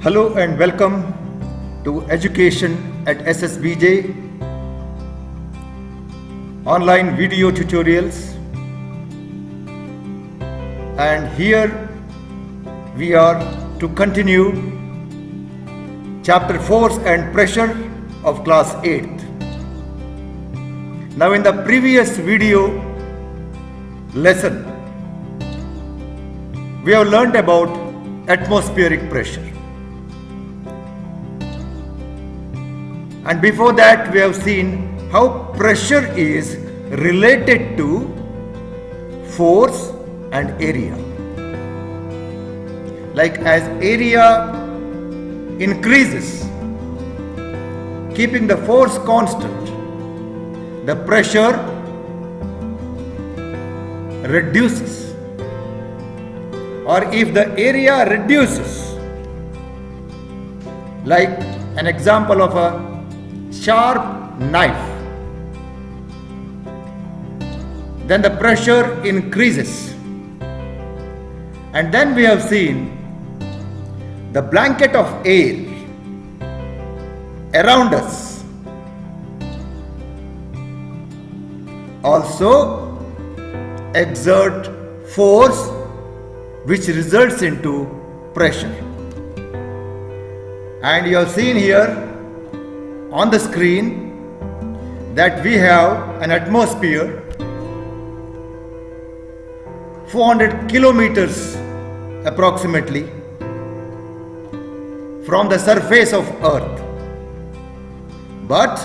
Hello and welcome to Education at SSBJ online video tutorials. And here we are to continue chapter force and pressure of class 8th. Now in the previous video lesson, we have learned about atmospheric pressure. And before that, we have seen how pressure is related to force and area. Like as area increases, keeping the force constant, the pressure reduces. Or if the area reduces, like an example of a sharp knife, then the pressure increases. And then we have seen the blanket of air around us also exert force which results into pressure. And you have seen here on the screen that we have an atmosphere 400 kilometers approximately from the surface of Earth. But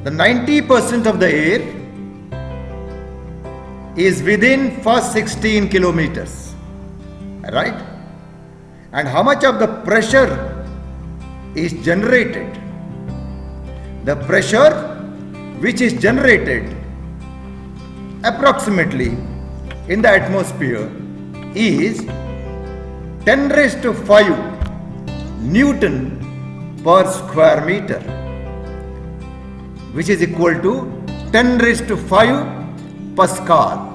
the 90% of the air is within first 16 kilometers, right? And how much of the pressure is generated? The pressure which is generated approximately in the atmosphere is 10 raised to 5 Newton per square meter, which is equal to 10 raised to 5 Pascal.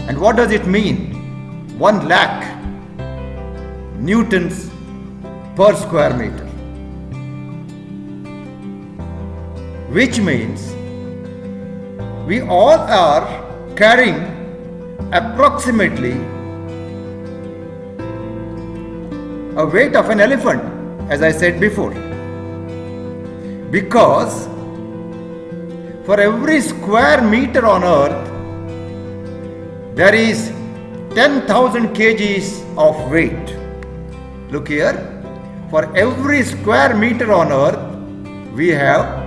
And what does it mean? 1 lakh newtons per square meter. Which means we all are carrying approximately a weight of an elephant, as I said before. Because for every square meter on Earth, there is 10,000 kgs of weight. Look here, for every square meter on Earth, we have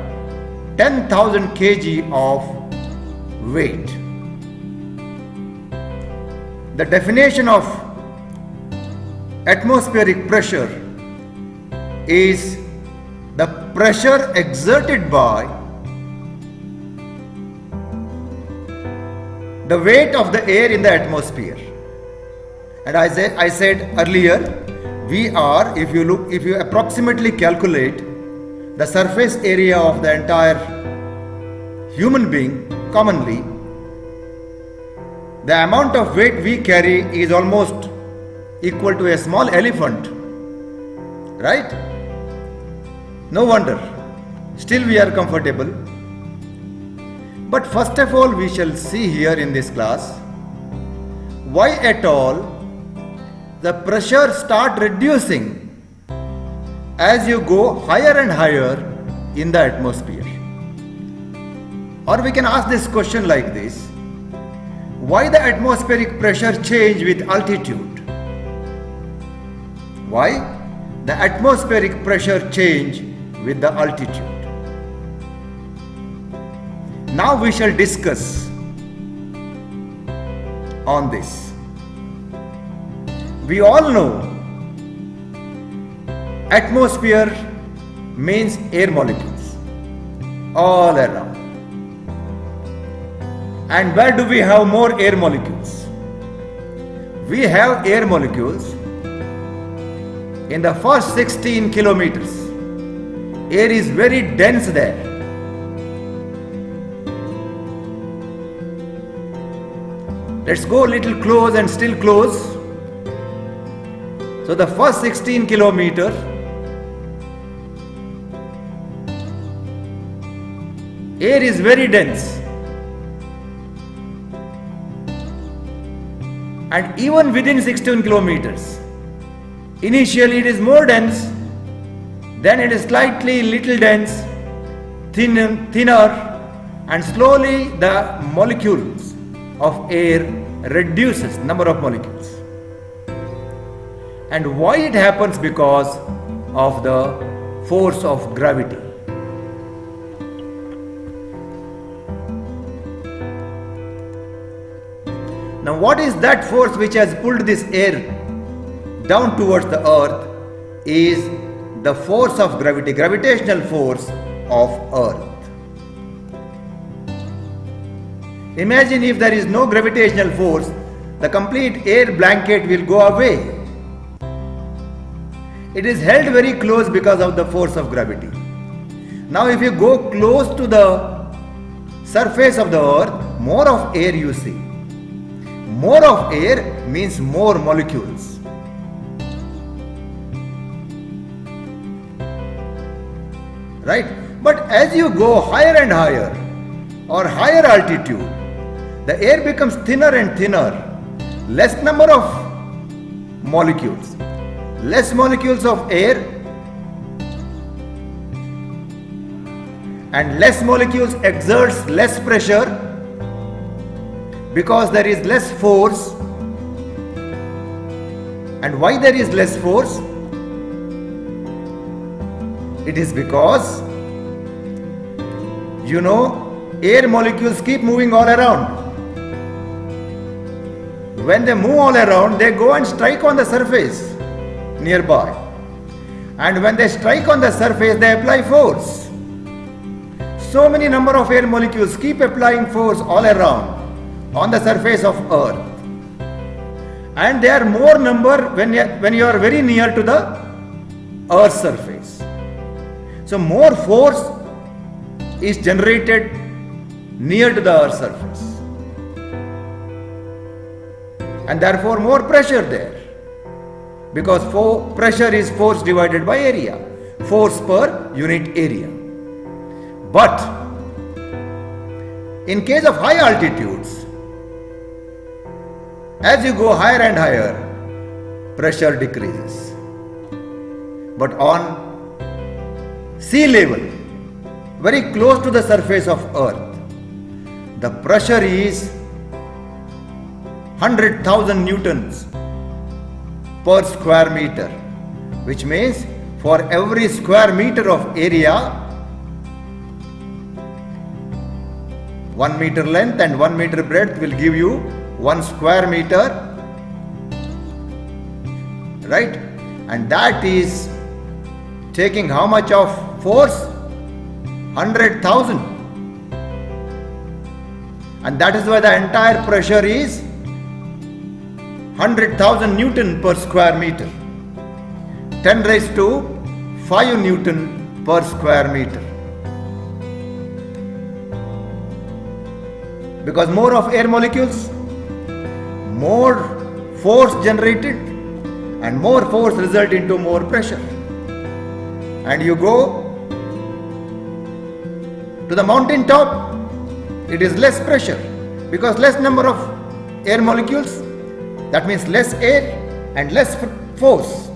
10,000 kg of weight. The definition of atmospheric pressure is the pressure exerted by the weight of the air in the atmosphere. And I said earlier, we are, if you approximately calculate the surface area of the entire human being commonly, the amount of weight we carry is almost equal to a small elephant, right? No wonder, still we are comfortable. But first of all, we shall see here in this class why at all the pressure start reducing as you go higher and higher in the atmosphere. Or we can ask this question like this: why the atmospheric pressure change with altitude? Why the atmospheric pressure change with the altitude? Now we shall discuss on this. We all know atmosphere means air molecules all around. And where do we have more air molecules? We have air molecules in the first 16 kilometers. Air is very dense there. Let's go a little close and still close. So the first 16 kilometer air is very dense, and even within 16 kilometers initially it is more dense, then it is slightly little dense, thinner, and slowly the molecules of air reduces number of molecules. And why it happens? Because of the force of gravity. Now what is that force which has pulled this air down towards the earth? Is the force of gravity, gravitational force of earth. Imagine if there is no gravitational force, the complete air blanket will go away. It is held very close because of the force of gravity. Now if you go close to the surface of the earth, more of air you see. More of air means more molecules. Right? But as you go higher and higher or higher altitude, the air becomes thinner and thinner, less number of molecules. Less molecules of air and less molecules exerts less pressure because there is less force. And why there is less force? It is because, air molecules keep moving all around. When they move all around, they go and strike on the surface nearby. And when they strike on the surface, they apply force. So many number of air molecules keep applying force all around on the surface of earth. And they are more number when you are very near to the earth's surface. So more force is generated near to the earth's surface. And therefore more pressure there. Because pressure is force divided by area. Force per unit area. But in case of high altitudes, as you go higher and higher, pressure decreases. But on sea level, very close to the surface of earth, the pressure is 100,000 newtons per square meter, which means for every square meter of area, 1 meter length and 1 meter breadth will give you 1 square meter, right? And that is taking how much of force? 100,000. And that is why the entire pressure is 100,000 Newton per square meter. 10 raised to 5 Newton per square meter. Because more of air molecules, more force generated, and more force result into more pressure. And you go to the mountain top, it is less pressure because less number of air molecules, that means less air and less force.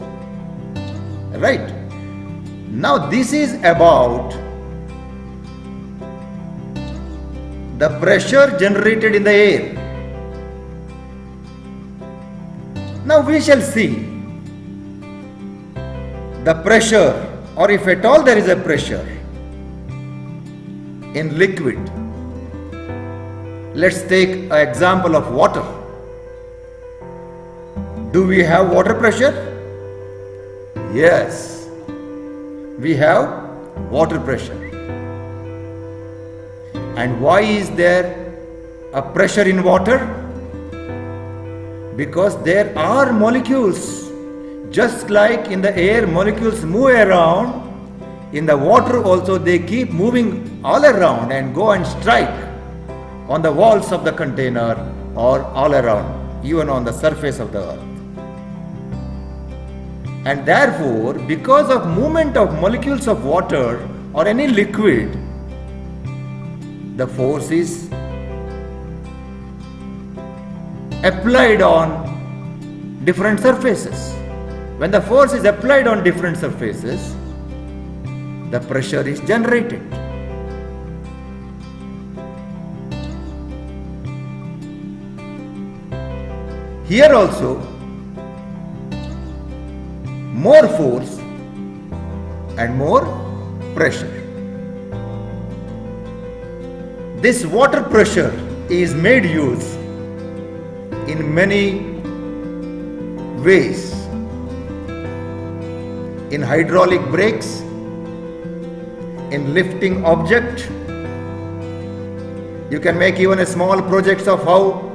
Right? Now this is about the pressure generated in the air. Now we shall see the pressure, or if at all there is a pressure in liquid. Let's take an example of water. Do we have water pressure? Yes, we have water pressure. And why is there a pressure in water? Because there are molecules. Just like in the air, molecules move around, in the water also they keep moving all around and go and strike on the walls of the container or all around, even on the surface of the earth. And therefore, because of movement of molecules of water or any liquid, the force is applied on different surfaces. When the force is applied on different surfaces, the pressure is generated. Here also, more force and more pressure. This water pressure is made use in many ways. In hydraulic brakes, in lifting object. You can make even a small projects of how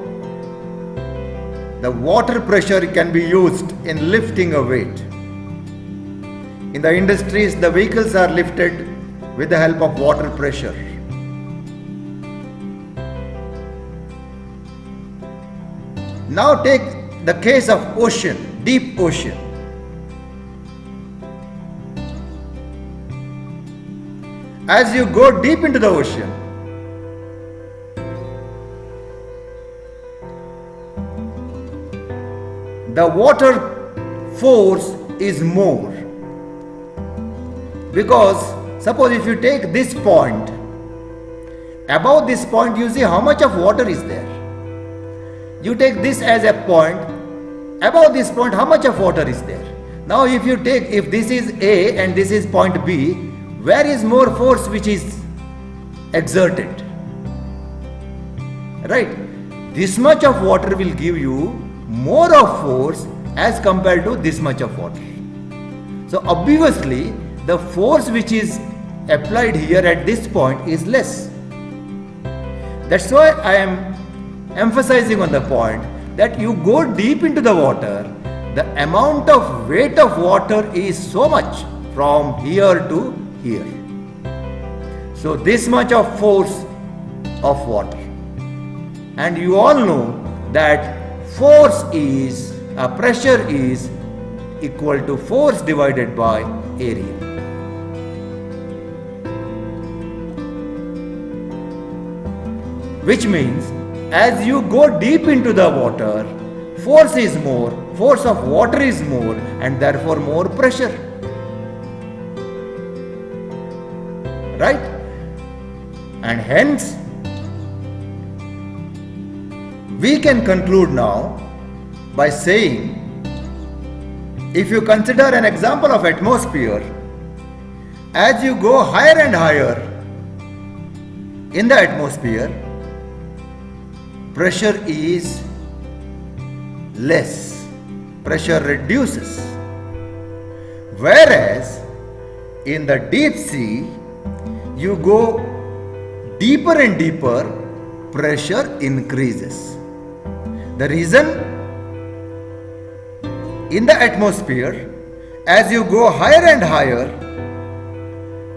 the water pressure can be used in lifting a weight. In the industries, the vehicles are lifted with the help of water pressure. Now take the case of ocean, deep ocean. As you go deep into the ocean, the water force is more. Because suppose if you take this point, above this point you see how much of water is there. You take this as a point, above this point how much of water is there. Now if this is A and this is point B, where is more force which is exerted? Right? This much of water will give you more of force as compared to this much of water. So obviously the force which is applied here at this point is less. That's why I am emphasizing on the point that you go deep into the water, the amount of weight of water is so much from here to here. So this much of force of water. And you all know that pressure is equal to force divided by area. Which means as you go deep into the water, force of water is more, and therefore more pressure. Right? And hence, we can conclude now by saying, if you consider an example of atmosphere, as you go higher and higher in the atmosphere, pressure is less, pressure reduces. Whereas in the deep sea, you go deeper and deeper, pressure increases. The reason, in the atmosphere, as you go higher and higher,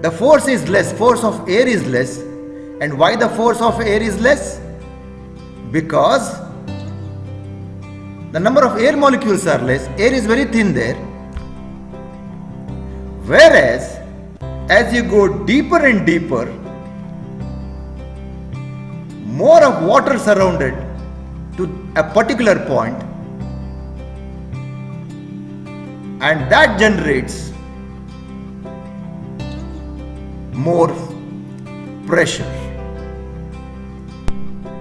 the force is less, force of air is less. And why the force of air is less? Because the number of air molecules are less, air is very thin there. Whereas, as you go deeper and deeper, more of water surrounded to a particular point, and that generates more pressure.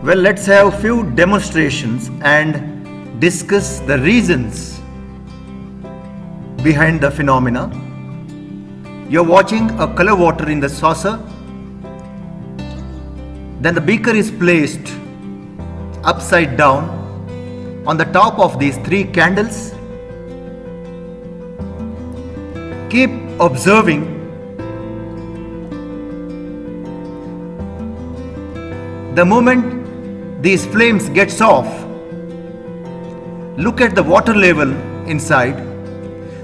Well, let's have few demonstrations and discuss the reasons behind the phenomena. You're watching a color water in the saucer. Then the beaker is placed upside down on the top of these 3 candles. Keep observing the moment these flames gets off. Look at the water level inside.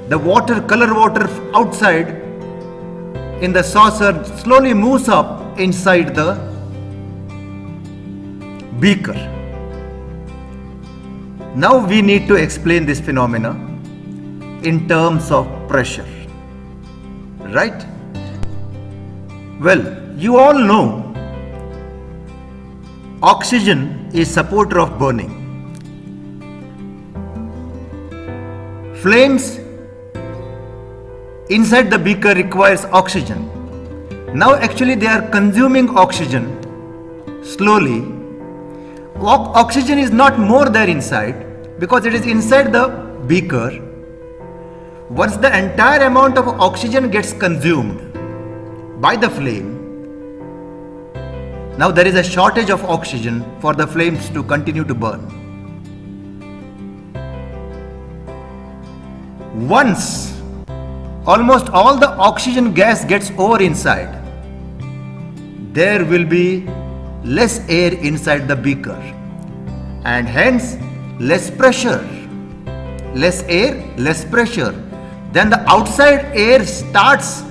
The color water outside in the saucer slowly moves up inside the beaker. Now we need to explain this phenomena. in terms of pressure. Right? Well, you all know oxygen is supporter of burning. Flames inside the beaker requires oxygen. Now actually they are consuming oxygen slowly. Oxygen is not more there inside because it is inside the beaker. Once the entire amount of oxygen gets consumed by the flame, now there is a shortage of oxygen for the flames to continue to burn. Once almost all the oxygen gas gets over inside, there will be less air inside the beaker and hence less pressure. Less air, less pressure. Then the outside air starts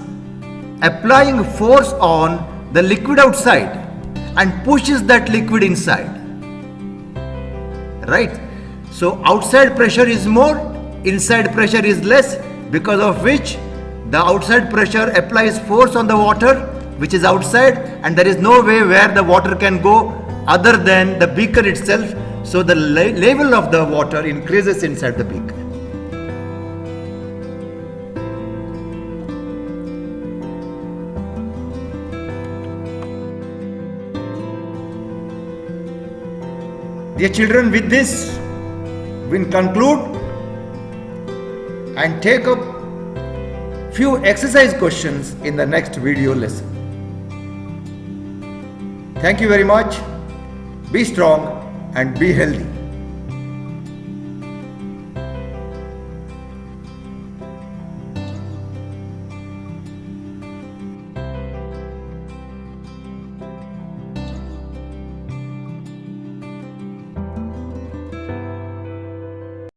applying force on the liquid outside and pushes that liquid inside. Right? So outside pressure is more, inside pressure is less, because of which the outside pressure applies force on the water which is outside, and there is no way where the water can go other than the beaker itself. So the level of the water increases inside the beaker. Dear children, with this we conclude and take up few exercise questions in the next video lesson. Thank you very much. Be strong and be healthy.